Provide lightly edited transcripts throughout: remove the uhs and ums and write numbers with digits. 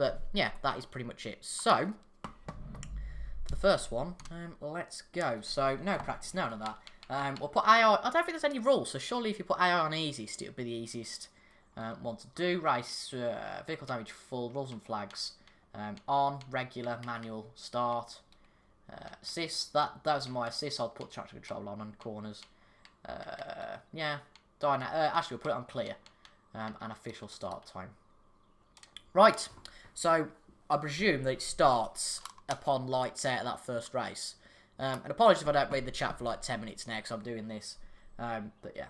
But yeah, that is pretty much it. So, for the first one, let's go. So, no practice, none of that. We'll put AI. I don't think there's any rules, so surely if you put AI on easiest, it'll be the easiest one to do. Race, vehicle damage full, rules and flags. On, regular, manual, start. Assists, those are my assists. I'll put tractor control on and corners. Yeah, actually we'll put it on clear. And official start time. Right, so I presume that it starts upon lights out of that first race. And apologies if I don't read the chat for like 10 minutes now because I'm doing this. But yeah.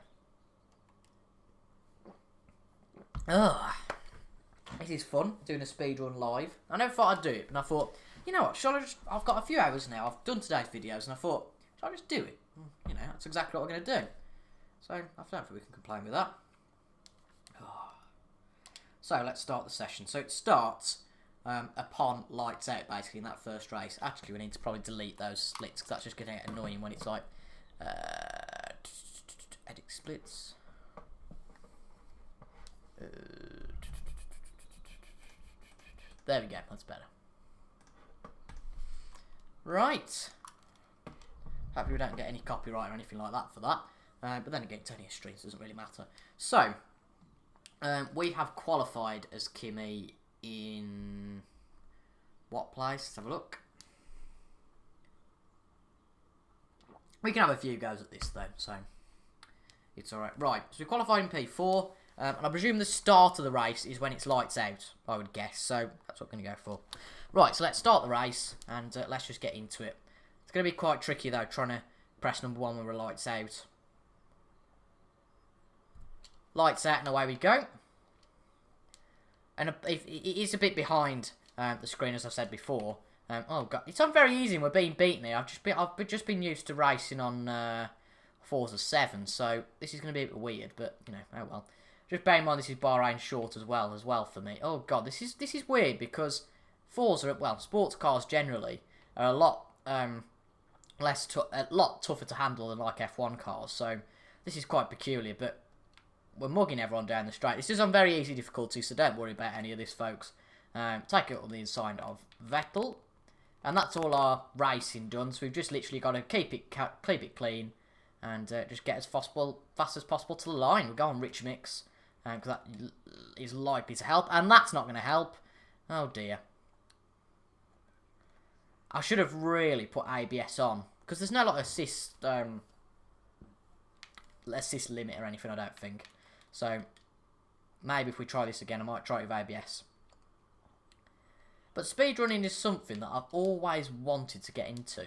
Ugh. This is fun, doing a speedrun live. I never thought I'd do it, and I thought, you know what, I've got a few hours now, I've done today's videos, and I thought, shall I just do it? You know, that's exactly what we're going to do. So, I don't think we can complain with that. So, let's start the session. So, it starts upon lights out, basically, in that first race. Actually, we need to probably delete those splits, because that's just going to get annoying when it's like, edit splits. There we go, that's better. Right. Hopefully we don't get any copyright or anything like that for that. But then again, it's only a stream, so it doesn't really matter. So, we have qualified as Kimmy in what place? Let's have a look. We can have a few goes at this though, so it's alright. Right, so we qualified in P4. And I presume the start of the race is when it's lights out, I would guess. So that's what I'm going to go for. Right, so let's start the race and let's just get into it. It's going to be quite tricky though, trying to press number 1 when we're lights out. Lights out and away we go. And it is a bit behind the screen as I said before. Oh god, it's on very easy and we're being beaten here. I've just been used to racing on Forza 7, so this is going to be a bit weird, but you know, oh well. Just bear in mind this is Bahrain short as well for me. Oh god, this is weird because Forza, well, sports cars generally are a lot a lot tougher to handle than like F1 cars. So this is quite peculiar, but we're mugging everyone down the straight. This is on very easy difficulty, so don't worry about any of this, folks. Take it on the inside of Vettel, and that's all our racing done. So we've just literally got to keep it clean and just get as fast as possible to the line. We'll go on rich mix. Because that is likely to help, and that's not going to help. Oh dear. I should have really put ABS on, because there's no like assist limit or anything, I don't think. So maybe if we try this again, I might try it with ABS. But speedrunning is something that I've always wanted to get into,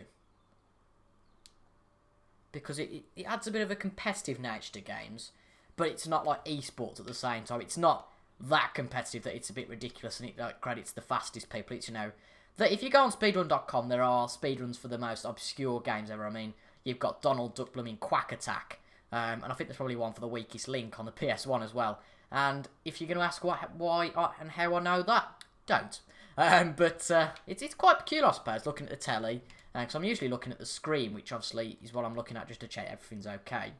because it adds a bit of a competitive nature to games. But it's not like esports at the same time. It's not that competitive that it's a bit ridiculous and it like, credits the fastest people. It's, you know, that if you go on speedrun.com, there are speedruns for the most obscure games ever. I mean, you've got Donald Duck blooming Quack Attack. And I think there's probably one for the weakest link on the PS1 as well. And if you're going to ask why and how I know that, don't. But it's quite peculiar, I suppose, looking at the telly. Because I'm usually looking at the screen, which obviously is what I'm looking at just to check everything's okay.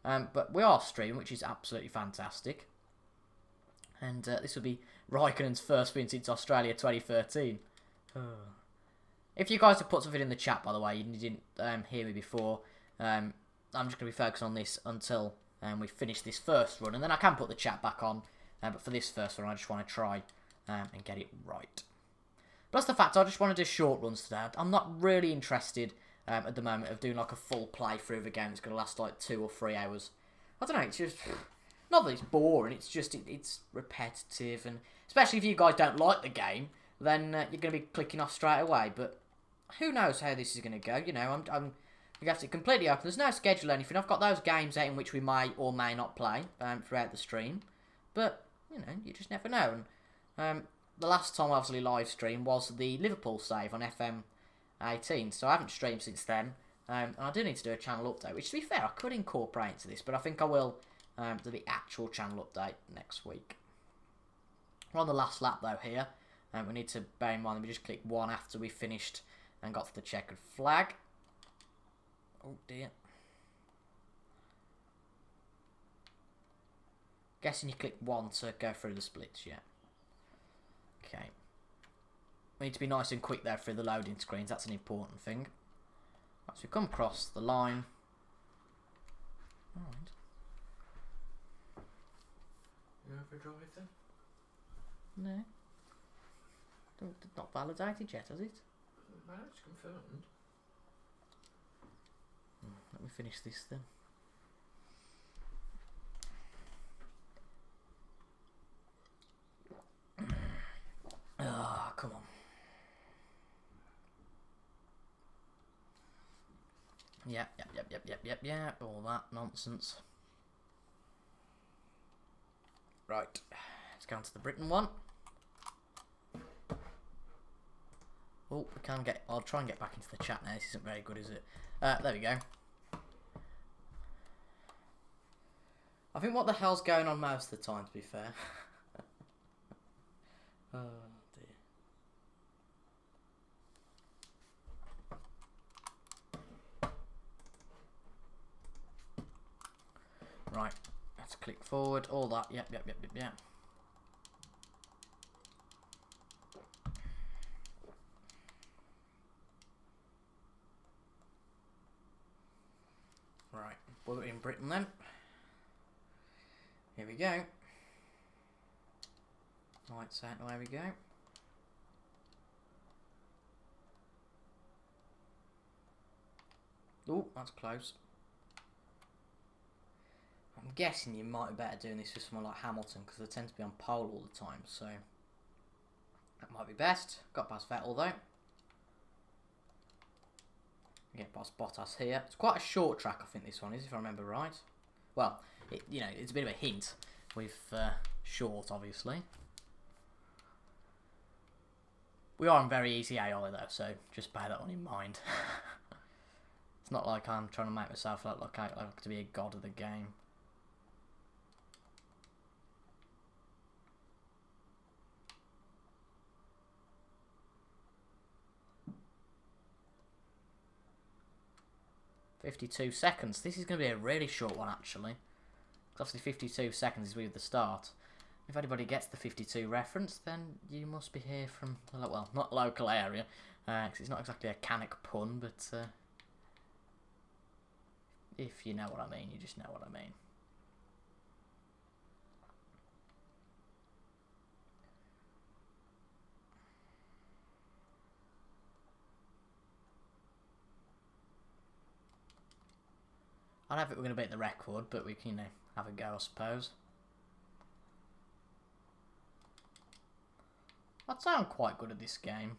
But we are streaming, which is absolutely fantastic. And this will be Raikkonen's first win since Australia 2013. If you guys have put something in the chat, by the way, you didn't hear me before, I'm just going to be focusing on this until we finish this first run. And then I can put the chat back on. But for this first run, I just want to try and get it right. Plus the fact I just want to do short runs today. I'm not really interested at the moment of doing like a full playthrough of a game that's going to last like 2 or 3 hours. I don't know, it's just, not that it's boring, it's just, it's repetitive, and especially if you guys don't like the game, then you're going to be clicking off straight away, but who knows how this is going to go, you know, we have it completely open, there's no schedule or anything. I've got those games out in which we may or may not play throughout the stream, but, you know, you just never know, and the last time I obviously live streamed was the Liverpool save on FM 18, so I haven't streamed since then, and I do need to do a channel update, which to be fair I could incorporate into this, but I think I will do the actual channel update next week. We're on the last lap though here, and we need to bear in mind that we just clicked 1 after we finished and got to the checkered flag. Oh dear. Guessing you click 1 to go through the splits, yeah. Okay. We need to be nice and quick there through the loading screens. That's an important thing. Right, so we come across the line. Right. You overdrive then? No. Not validated yet, has it? Well, it's confirmed. Let me finish this then. Ah, come on. Yep, all that nonsense. Right, let's go on to the Britain one. Oh, we can get. I'll try and get back into the chat now. This isn't very good, is it? There we go. I think what the hell's going on most of the time, to be fair. Oh dear. Right, let's click forward. All that. Yep. Right, we're in Britain then. Here we go. Right, so away we go. Oh, that's close. I'm guessing you might be better doing this with someone like Hamilton because they tend to be on pole all the time, so that might be best. Got past Vettel though. Get past Bottas here. It's quite a short track, I think this one is, if I remember right. Well, it's a bit of a hint with short, obviously. We are on very easy AI though, so just bear that one in mind. It's not like I'm trying to make myself look like I like to be a god of the game. "52 seconds. This is going to be a really short one, actually. Obviously, 52 seconds is with the start. If anybody gets the 52 reference, then you must be here from, well, not local area, because it's not exactly a Canic pun, but if you know what I mean, you just know what I mean. I don't think we're going to beat the record, but we can, have a go, I suppose. I'd sound quite good at this game.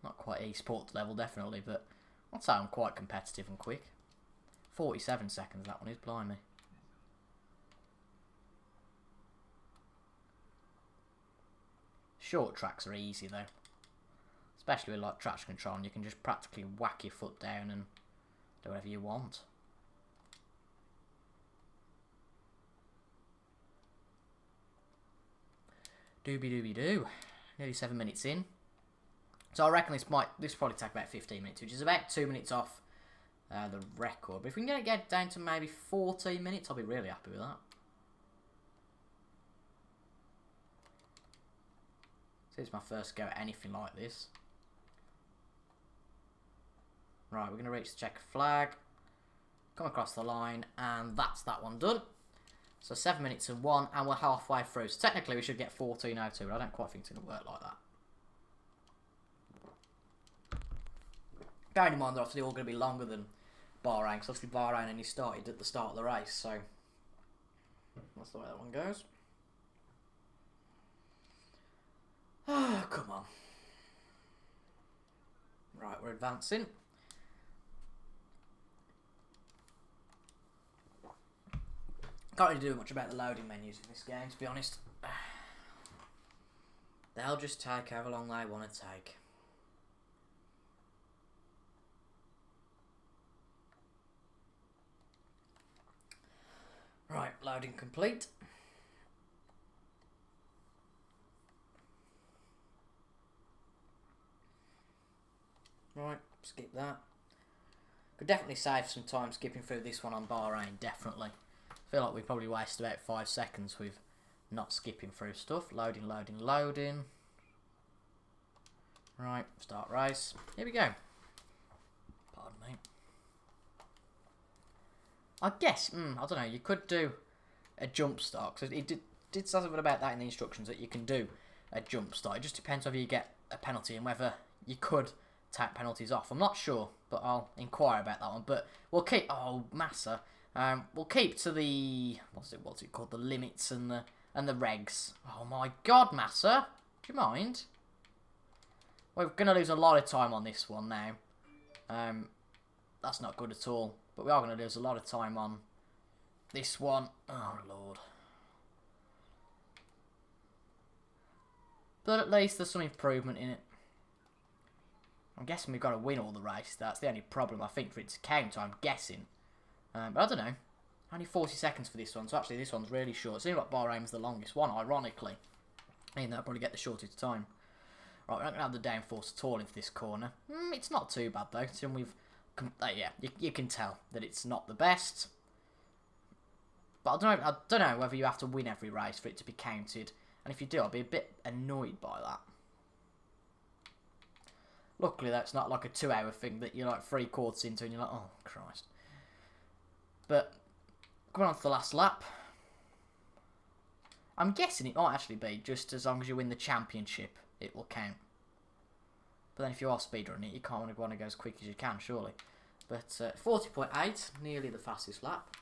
Not quite esports level, definitely, but I'd sound quite competitive and quick. 47 seconds, that one is, blimey. Short tracks are easy, though. Especially with like traction control, and you can just practically whack your foot down and do whatever you want. Doobie-doobie-doo. Nearly 7 minutes in. So I reckon this probably take about 15 minutes, which is about 2 minutes off the record. But if we can get it down to maybe 14 minutes, I'll be really happy with that. So this is my first go at anything like this. Right, we're going to reach the checker flag, come across the line, and that's that one done. So 7 minutes and 1, and we're halfway through. So technically we should get 14:02, but I don't quite think it's going to work like that. Bearing in mind they're obviously all going to be longer than Bahrain, because obviously Bahrain only started at the start of the race, so that's the way that one goes. Oh, come on. Right, we're advancing. Can't really do much about the loading menus in this game, to be honest. They'll just take however long they want to take. Right, loading complete. Right, skip that. Could definitely save some time skipping through this one on Bahrain, definitely. I feel like we probably wasted about 5 seconds with not skipping through stuff. Loading, loading, loading. Right, start race. Here we go. Pardon me. I guess, I don't know, you could do a jump start, because it did say something about that in the instructions, that you can do a jump start. It just depends whether you get a penalty and whether you could take penalties off. I'm not sure, but I'll inquire about that one. But we'll keep, Massa, we'll keep to the, what's it called, the limits and the regs. Oh my god, Massa, do you mind? We're going to lose a lot of time on this one now. That's not good at all. But we are going to lose a lot of time on this one. Oh, Lord. But at least there's some improvement in it. I'm guessing we've got to win all the races. That's the only problem, I think, for it to count, I'm guessing. But I don't know. Only 40 seconds for this one. So actually, this one's really short. It seems like Bahrain's the longest one, ironically. I mean, that'll probably get the shortest time. Right, we're not going to have the downforce at all into this corner. It's not too bad, though. So we've... yeah, you can tell that it's not the best. But I don't know whether you have to win every race for it to be counted. And if you do, I'll be a bit annoyed by that. Luckily, that's not like a 2-hour thing that you're like 3/4 into and you're like, oh, Christ. But, going on to the last lap. I'm guessing it might actually be just as long as you win the championship, it will count. But then if you are speedrunning it, you can't want to go as quick as you can, surely. But 40.8, nearly the fastest lap.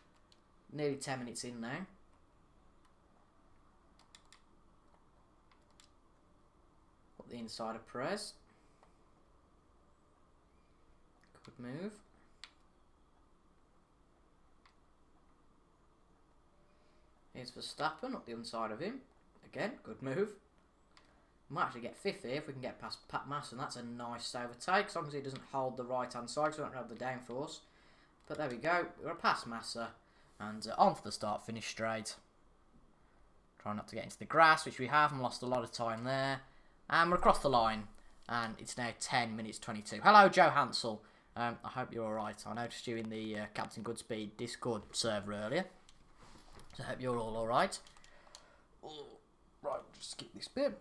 Nearly 10 minutes in now. Put the inside of Perez. Good move. Here's Verstappen up the inside of him. Again, good move. Might actually get 5th here if we can get past Pat Massa, and that's a nice overtake, as long as he doesn't hold the right hand side, so we don't have the downforce. But there we go, we're past Massa, and on to the start finish straight. Trying not to get into the grass, which we have, and lost a lot of time there. And we're across the line, and it's now 10 minutes 22. Hello, Joe Hansel. I hope you're alright. I noticed you in the Captain Goodspeed Discord server earlier, so I hope you're all alright. Right, just skip this bit.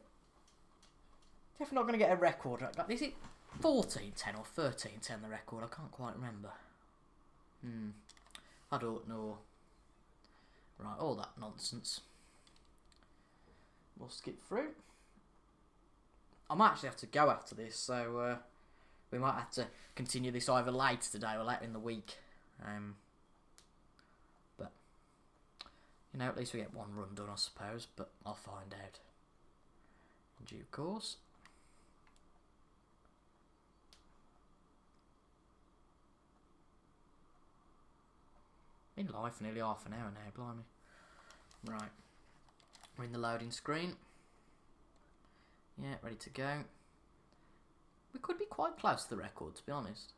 Definitely not going to get a record. Is it 14:10 or 13:10 the record? I can't quite remember. I don't know. Right, all that nonsense. We'll skip through. I might actually have to go after this, so we might have to continue this either later today or later in the week. But, you know, at least we get one run done, I suppose, but I'll find out in due course. Been live for nearly half an hour now, blimey. Right, we're in the loading screen. Yeah, ready to go. We could be quite close to the record, to be honest.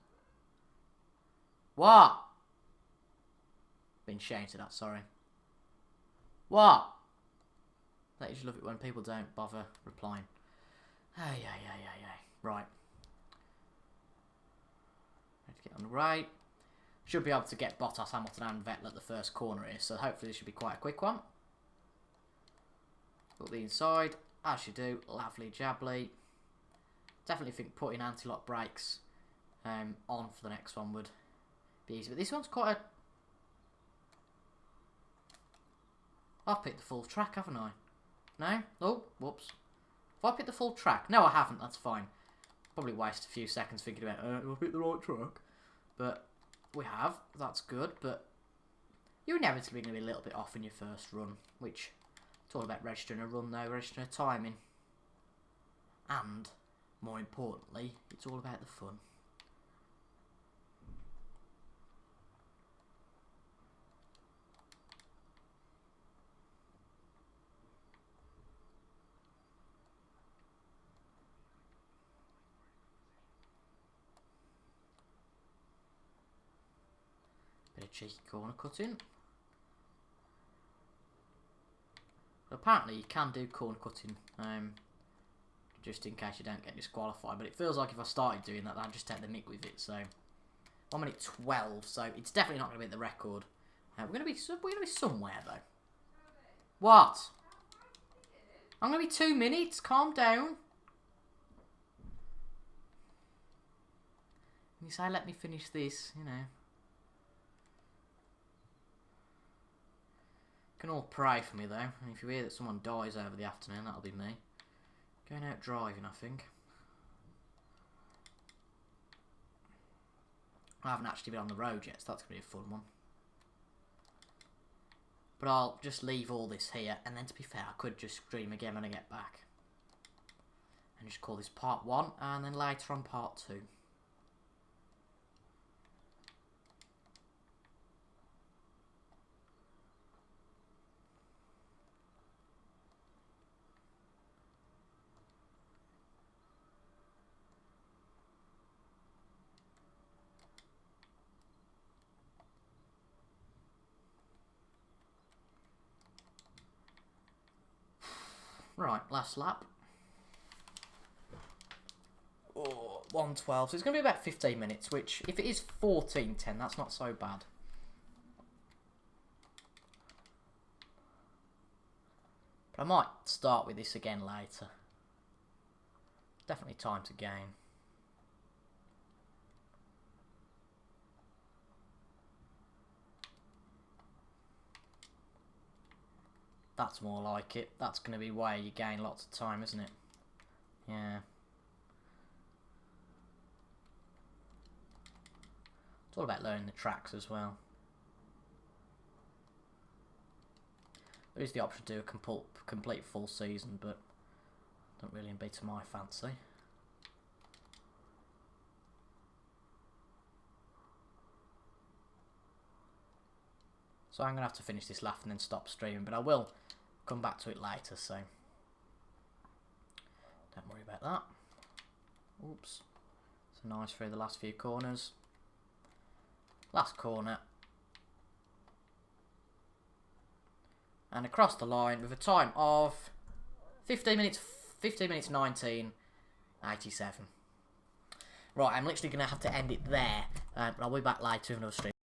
What? Been shouted at, sorry. What? I usually love it when people don't bother replying. Hey. Right. Ready to get on the right. Should be able to get Bottas, Hamilton and Vettel at the first corner here, so hopefully this should be quite a quick one. Put the inside, as you do, lovely jabbly. Definitely think putting anti-lock brakes on for the next one would be easy, but this one's quite a... I've picked the full track, haven't I? No? Oh, whoops. Have I picked the full track? No, I haven't, that's fine. Probably waste a few seconds thinking about, have I picked the right track? But... we have, that's good, but you're inevitably going to be a little bit off in your first run, which it's all about registering a run though, registering a timing. And, more importantly, it's all about the fun. Bit of cheeky corner cutting. But apparently you can do corner cutting, just in case you don't get disqualified. But it feels like if I started doing that, I'd just take the nick with it. So 1 minute 12, so it's definitely not going to be the record. We're going to be somewhere though. What? I'm going to be 2 minutes. Calm down. You say, let me finish this, you know. You can all pray for me, though. And if you hear that someone dies over the afternoon, that'll be me. Going out driving, I think. I haven't actually been on the road yet, so that's going to be a fun one. But I'll just leave all this here, and then to be fair, I could just stream again when I get back. And just call this part 1, and then later on part 2. Right, last lap. Oh, 1:12. So it's going to be about 15 minutes, which, if it is 14:10, that's not so bad. But I might start with this again later. Definitely time to gain. That's more like it. That's going to be where you gain lots of time, isn't it? Yeah. It's all about learning the tracks as well. There is the option to do a complete full season, but don't really be to my fancy. So I'm going to have to finish this lap and then stop streaming, but I will come back to it later, so don't worry about that. Oops. So nice through the last few corners. Last corner. And across the line with a time of 15 minutes 19:87. Right, I'm literally going to have to end it there, but I'll be back later with another stream.